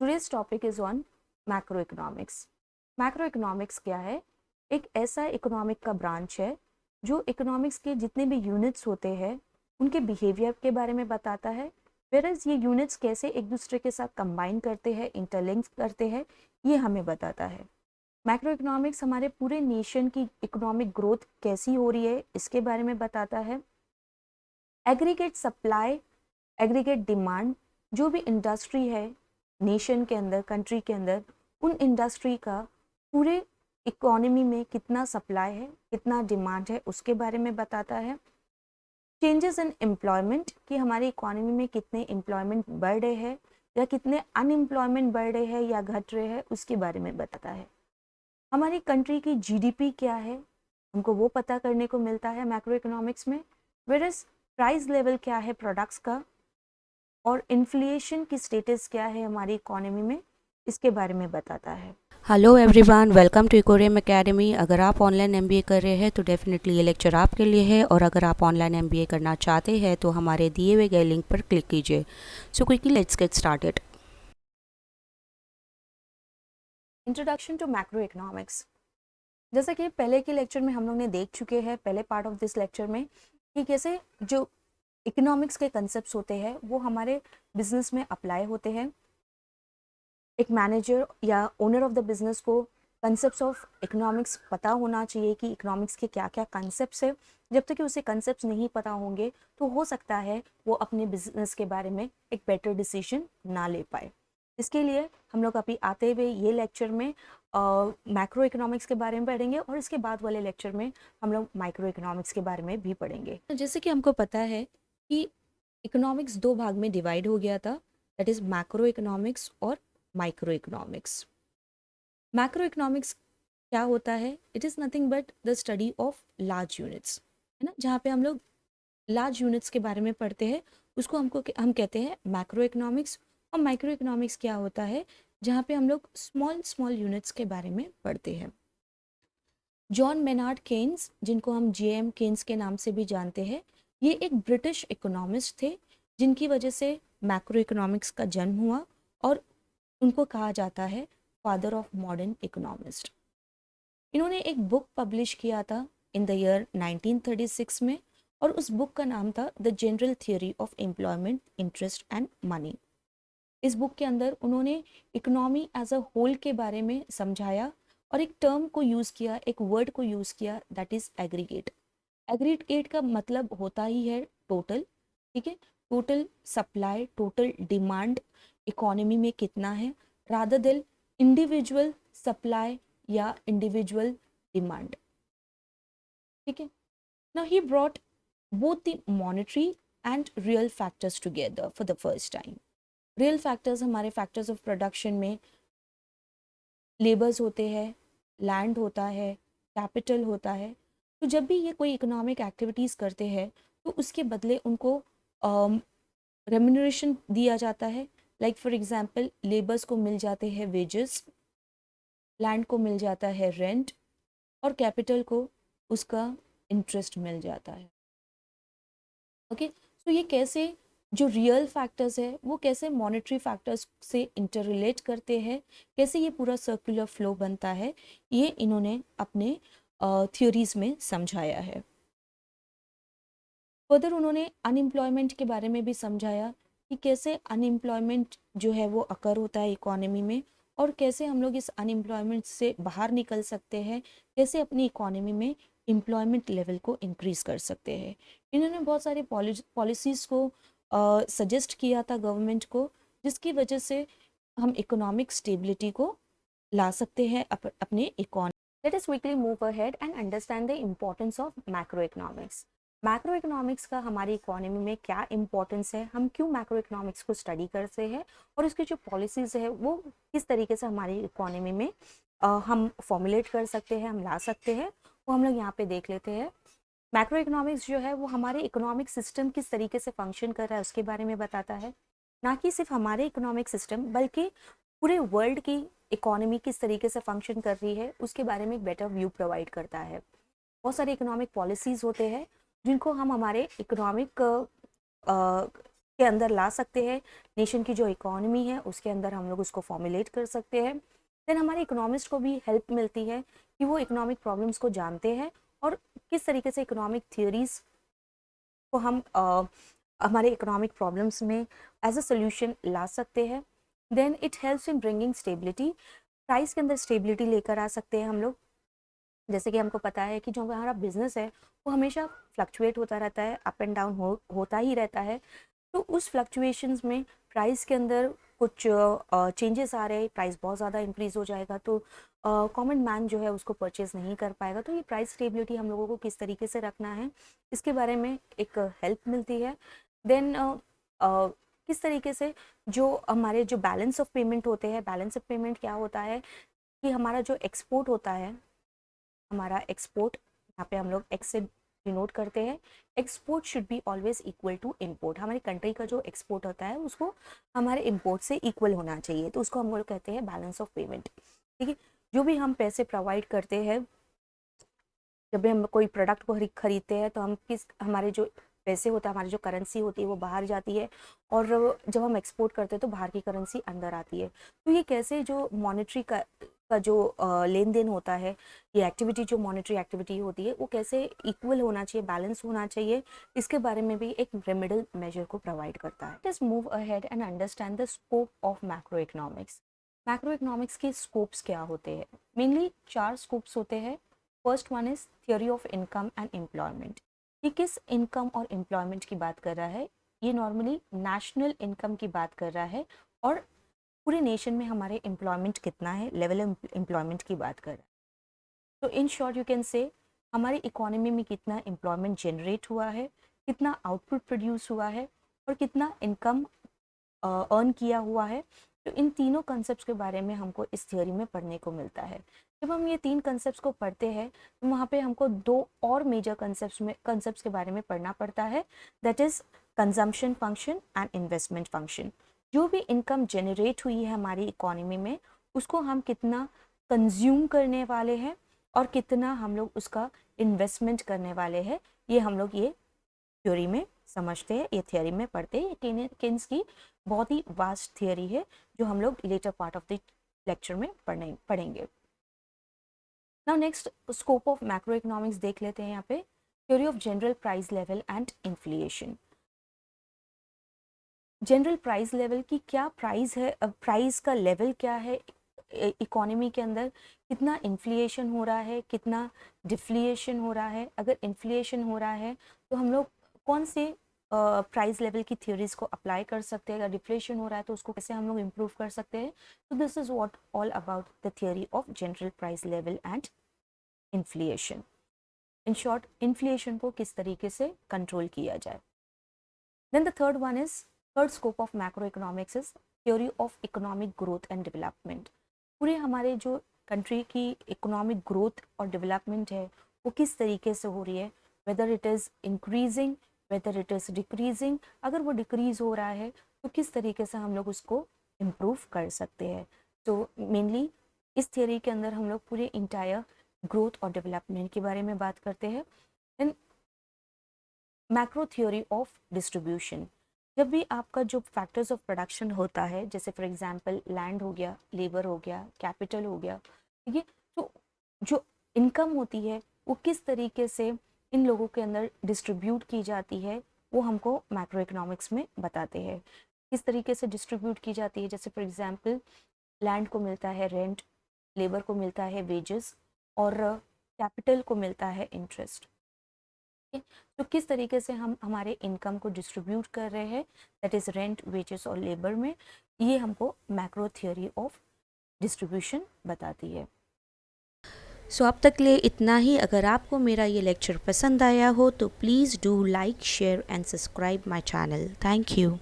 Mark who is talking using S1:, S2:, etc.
S1: Today's topic is on macroeconomics. Macroeconomics क्या है? एक ऐसा इकोनॉमिक का ब्रांच है जो इकोनॉमिक्स के जितने भी यूनिट्स होते हैं उनके बिहेवियर के बारे में बताता है। वेरएज ये यूनिट्स कैसे एक दूसरे के साथ कंबाइन करते हैं, इंटरलिंक करते हैं, ये हमें बताता है। मैक्रो इकोनॉमिक्स हमारे पूरे नेशन की इकोनॉमिक ग्रोथ कैसी हो रही है इसके बारे में बताता है। एग्रीगेट सप्लाई, एग्रीगेट डिमांड, जो भी इंडस्ट्री है नेशन के अंदर, कंट्री के अंदर, उन इंडस्ट्री का पूरे इकोनॉमी में कितना सप्लाई है, कितना डिमांड है, उसके बारे में बताता है। चेंजेस इन एम्प्लॉयमेंट, कि हमारी इकोनॉमी में कितने एम्प्लॉयमेंट बढ़ रहे हैं या कितने अनएम्प्लॉयमेंट बढ़ रहे हैं या घट रहे हैं, उसके बारे में बताता है। हमारी कंट्री की जीडीपी क्या है, हमको वो पता करने को मिलता है मैक्रो इकोनॉमिक्स में। वेरएज प्राइस लेवल क्या है प्रोडक्ट्स का, और इन्फ्लेशन की स्टेटस क्या है हमारी इकोनॉमी में, इसके बारे में बताता है।
S2: Hello everyone, welcome to Ecorium academy. अगर आप ऑनलाइन एमबीए कर रहे हैं तो डेफिनेटली ये लेक्चर आपके लिए है, और अगर आप ऑनलाइन एमबीए करना चाहते हैं तो हमारे दिए हुए गए लिंक पर क्लिक कीजिए। So quickly let's get started.
S1: Introduction to macro economics. जैसा कि पहले के लेक्चर में हम लोग ने देख चुके हैं, पहले पार्ट ऑफ दिस लेक्चर में, कि कैसे जो इकोनॉमिक्स के कंसेप्ट होते हैं वो हमारे बिजनेस में अप्लाई होते हैं। एक मैनेजर या ओनर ऑफ द बिजनेस को कंसेप्ट ऑफ इकोनॉमिक्स पता होना चाहिए कि इकोनॉमिक्स के क्या क्या कंसेप्ट है। जब तक कि उसे कंसेप्ट नहीं पता होंगे तो हो सकता है वो अपने बिजनेस के बारे में एक बेटर डिसीजन ना ले पाए। इसके लिए हम लोग अभी आते हुए ये लेक्चर में मैक्रो इकोनॉमिक्स के बारे में पढ़ेंगे, और इसके बाद वाले लेक्चर में हम लोग माइक्रो इकोनॉमिक्स के बारे में भी पढ़ेंगे। जैसे कि हमको पता है कि इकोनॉमिक्स दो भाग में डिवाइड हो गया था, दैट इज मैक्रो इकोनॉमिक्स और माइक्रो इकोनॉमिक्स। मैक्रो इकोनॉमिक्स क्या होता है? It is nothing but the study of large units, है ना। जहाँ पे हम लोग लार्ज यूनिट्स के बारे में पढ़ते हैं उसको हम कहते हैं मैक्रो इकोनॉमिक्स। और माइक्रो इकोनॉमिक्स क्या होता है? जहाँ पे हम लोग स्मॉल स्मॉल यूनिट्स के बारे में पढ़ते हैं। जॉन मेनार्ड केन्स, जिनको हम जेएम केन्स के नाम से भी जानते हैं, ये एक ब्रिटिश इकोनॉमिस्ट थे जिनकी वजह से मैक्रो इकोनॉमिक्स का जन्म हुआ, और उनको कहा जाता है फादर ऑफ मॉडर्न इकोनॉमिस्ट। इन्होंने एक बुक पब्लिश किया था इन द ईयर 1936 में, और उस बुक का नाम था the general theory of employment, interest and money. इस बुक के अंदर उन्होंने इकोनॉमी एज अ होल के बारे में समझाया, और एक टर्म को यूज़ किया, एक वर्ड को यूज़ किया, दैट इज एग्रीगेट। एग्रीगेट का मतलब होता ही है टोटल, ठीक है। Total supply, total demand economy में कितना है, रादर देन इंडिविजुअल सप्लाई या इंडिविजुअल डिमांड, ठीक है। Now he brought both the monetary and real factors together for the first time. Real factors, हमारे फैक्टर्स ऑफ प्रोडक्शन में लेबर्स होते हैं, लैंड होता है, कैपिटल होता है। तो जब भी ये कोई इकोनॉमिक एक्टिविटीज़ करते हैं तो उसके बदले उनको रेम्यूनरेशन दिया जाता है। लाइक फॉर एग्जांपल लेबर्स को मिल जाते हैं वेजेस, लैंड को मिल जाता है रेंट, और कैपिटल को उसका इंटरेस्ट मिल जाता है। ओके, तो ये कैसे जो रियल फैक्टर्स है वो कैसे मॉनेटरी फैक्टर्स से इंटररिलेट करते हैं, कैसे ये पूरा सर्कुलर फ्लो बनता है, ये इन्होंने अपने थ्योरीज में समझाया है। फर्दर उन्होंने अनएम्प्लॉयमेंट के बारे में भी समझाया कि कैसे अनएम्प्लॉयमेंट जो है वो अकर होता है इकोनॉमी में, और कैसे हम लोग इस अनएम्प्लॉयमेंट से बाहर निकल सकते हैं, कैसे अपनी इकोनॉमी में एम्प्लॉयमेंट लेवल को इंक्रीज कर सकते हैं। इन्होंने बहुत सारे पॉलिसीज़ को सजेस्ट किया था गवर्नमेंट को, जिसकी वजह से हम इकोनॉमिक स्टेबिलिटी को ला सकते हैं अपने economy. Let us quickly move ahead and understand the importance of macro economics. Macro economics का हमारी इकोनॉमी में क्या इंपॉर्टेंस है, हम क्यों मैक्रो इकोनॉमिक्स को स्टडी करते हैं, और इसकी जो पॉलिसीज़ है वो किस तरीके से हमारी इकोनॉमी में हम फॉर्मुलेट कर सकते हैं, हम ला सकते हैं, वो हम लोग यहाँ पे देख लेते हैं। मैक्रो इकोनॉमिक्स जो है वो हमारे इकोनॉमिक सिस्टम किस तरीके से फंक्शन कर रहा है उसके बारे में बताता है। ना कि सिर्फ हमारे इकोनॉमिक सिस्टम बल्कि पूरे वर्ल्ड की इकोनॉमी किस तरीके से फंक्शन कर रही है उसके बारे में एक बेटर व्यू प्रोवाइड करता है। बहुत सारे इकोनॉमिक पॉलिसीज़ होते हैं जिनको हम हमारे इकोनॉमिक के अंदर ला सकते हैं, नेशन की जो इकोनॉमी है उसके अंदर हम लोग उसको फॉर्मुलेट कर सकते हैं। देन हमारे इकोनॉमिस्ट को भी हेल्प मिलती है कि वो इकोनॉमिक प्रॉब्लम्स को जानते हैं और किस तरीके से इकोनॉमिक थियोरीज को हम हमारे इकोनॉमिक प्रॉब्लम्स में एज अ सोल्यूशन ला सकते हैं। Then it helps in bringing stability, price के अंदर स्टेबिलिटी लेकर आ सकते हैं हम लोग। जैसे कि हमको पता है कि जो हमारा बिजनेस है वो हमेशा फ्लक्चुएट होता रहता है, अप एंड डाउन होता ही रहता है। तो उस फ्लक्चुएशंस में प्राइस के अंदर कुछ चेंजेस आ रहे हैं, प्राइस बहुत ज़्यादा इंक्रीज़ हो जाएगा तो कॉमन मैन जो है उसको परचेज नहीं कर पाएगा। तो ये प्राइस स्टेबिलिटी हम लोगों को किस तरीके से रखना है इसके बारे में एक हेल्प मिलती है। देन किस तरीके से जो हमारे जो बैलेंस ऑफ पेमेंट होते हैं, बैलेंस ऑफ पेमेंट क्या होता है कि हमारा जो एक्सपोर्ट होता है, हमारा एक्सपोर्ट यहाँ पे हम लोग एक्स से डिनोट करते हैं, export should be always equal to import. हमारी कंट्री का जो एक्सपोर्ट होता है उसको हमारे इम्पोर्ट से इक्वल होना चाहिए, तो उसको हम लोग कहते हैं बैलेंस ऑफ पेमेंट। ठीक है, जो भी हम पैसे प्रोवाइड करते हैं, जब भी हम कोई प्रोडक्ट को खरीदते हैं तो हम किस हमारे जो पैसे होता है, हमारी जो करेंसी होती है वो बाहर जाती है और जब हम एक्सपोर्ट करते हैं तो बाहर की करेंसी अंदर आती है। तो ये कैसे जो मॉनेटरी का जो लेन देन होता है, ये एक्टिविटी जो मॉनेटरी एक्टिविटी होती है वो कैसे इक्वल होना चाहिए, बैलेंस होना चाहिए, इसके बारे में भी एक रेमेडल मेजर को प्रोवाइड करता है। Let's move ahead and understand the scope of macro economics. Macro economics के स्कोप्स क्या होते हैं? मेनली 4 स्कोप्स होते हैं। First one is theory of income and employment. ये किस इनकम और एम्प्लॉयमेंट की बात कर रहा है? ये नॉर्मली नेशनल इनकम की बात कर रहा है और पूरे नेशन में हमारे एम्प्लॉयमेंट कितना है, लेवल एम्प्लॉयमेंट की बात कर रहा है। तो in short you can say हमारी इकोनॉमी में कितना एम्प्लॉयमेंट जनरेट हुआ है, कितना आउटपुट प्रोड्यूस हुआ है और कितना इनकम अर्न किया हुआ है। तो इन तीनों कंसेप्ट के बारे में हमको इस थियोरी में पढ़ने को मिलता है। जब हम ये 3 कंसेप्ट को पढ़ते हैं तो वहाँ पे हमको 2 और मेजर कंसेप्ट के बारे में पढ़ना पड़ता है, that is consumption function and investment function. जो भी इनकम जनरेट हुई है हमारी इकोनॉमी में उसको हम कितना कंज्यूम करने वाले हैं और कितना हम लोग उसका इन्वेस्टमेंट करने वाले हैं, ये हम लोग ये थ्योरी में समझते हैं, ये थियोरी में पढ़ते हैं। केन्स की बहुत ही वास्ट थियोरी है जो हम लोग later part of the lecture में पढ़ेंगे। Now next scope of macro economics देख लेते हैं। यहाँ पे theory of general price level and inflation. General price level की क्या प्राइस है, प्राइस का लेवल क्या है इकोनॉमी के अंदर, कितना इन्फ्लेशन हो रहा है, कितना डिफ्लेशन हो रहा है। अगर इन्फ्लेशन हो रहा है तो हम लोग कौन से प्राइस लेवल की थ्योरीज को अप्लाई कर सकते हैं, अगर डिफ्लेशन हो रहा है तो उसको कैसे हम लोग इम्प्रूव कर सकते हैं। तो this is what all about the theory of general price level and inflation. In short inflation को किस तरीके से कंट्रोल किया जाए। Then the third scope of macro economics is theory of economic growth and development. पूरे हमारे जो country की इकोनॉमिक ग्रोथ और डेवलपमेंट है वो किस तरीके से हो रही है, whether it is increasing, whether it is decreasing. अगर वो डिक्रीज हो रहा है तो किस तरीके से हम लोग उसको इम्प्रूव कर सकते हैं। तो मेनली इस थियोरी के अंदर हम लोग पूरे इंटायर ग्रोथ और डेवलपमेंट के बारे में बात करते हैं। Then macro theory of distribution. जब भी आपका जो फैक्टर्स ऑफ प्रोडक्शन होता है, जैसे फॉर एग्जांपल लैंड हो गया, लेबर हो गया, कैपिटल हो गया, ठीक है, तो जो इनकम होती है वो किस तरीके से इन लोगों के अंदर डिस्ट्रीब्यूट की जाती है वो हमको मैक्रो इकोनॉमिक्स में बताते हैं। किस तरीके से डिस्ट्रीब्यूट की जाती है, जैसे फॉर एग्जांपल लैंड को मिलता है रेंट, लेबर को मिलता है वेजेस और कैपिटल को मिलता है इंटरेस्ट। तो किस तरीके से हम हमारे इनकम को डिस्ट्रीब्यूट कर रहे हैं, दैट इज रेंट, वेजेस और लेबर में, ये हमको मैक्रो थ्योरी ऑफ डिस्ट्रीब्यूशन बताती है।
S2: सो अब तक के लिए इतना ही। अगर आपको मेरा ये लेक्चर पसंद आया हो तो please do like, share and subscribe my channel. Thank you.